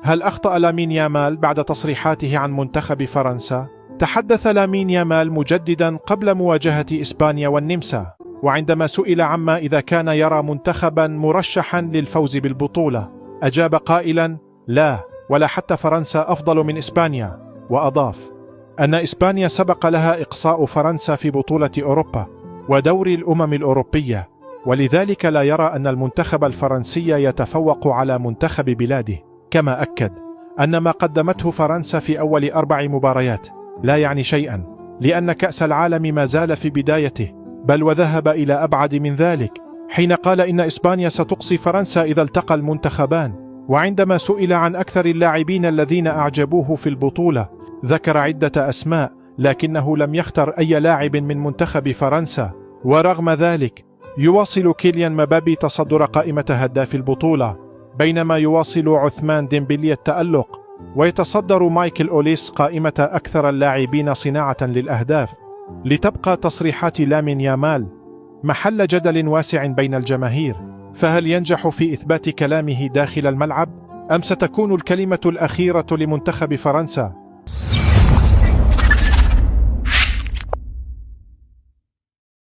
هل أخطأ لامين يامال بعد تصريحاته عن منتخب فرنسا؟ تحدث لامين يامال مجددا قبل مواجهة إسبانيا والنمسا، وعندما سئل عما إذا كان يرى منتخبا مرشحا للفوز بالبطولة أجاب قائلا: لا، ولا حتى فرنسا أفضل من إسبانيا. وأضاف أن إسبانيا سبق لها إقصاء فرنسا في بطولة أوروبا ودوري الأمم الأوروبية، ولذلك لا يرى أن المنتخب الفرنسي يتفوق على منتخب بلاده. كما أكد أن ما قدمته فرنسا في أول 4 مباريات لا يعني شيئا، لأن كأس العالم ما زال في بدايته، بل وذهب إلى أبعد من ذلك حين قال إن إسبانيا ستقصي فرنسا إذا التقى المنتخبان. وعندما سئل عن أكثر اللاعبين الذين أعجبوه في البطولة ذكر عدة أسماء، لكنه لم يختر أي لاعب من منتخب فرنسا. ورغم ذلك يواصل كيليان مبابي تصدر قائمة هداف البطولة، بينما يواصل عثمان ديمبلي التألق، ويتصدر مايكل أوليس قائمة أكثر اللاعبين صناعة للأهداف. لتبقى تصريحات لامين يامال محل جدل واسع بين الجماهير، فهل ينجح في إثبات كلامه داخل الملعب أم ستكون الكلمة الأخيرة لمنتخب فرنسا؟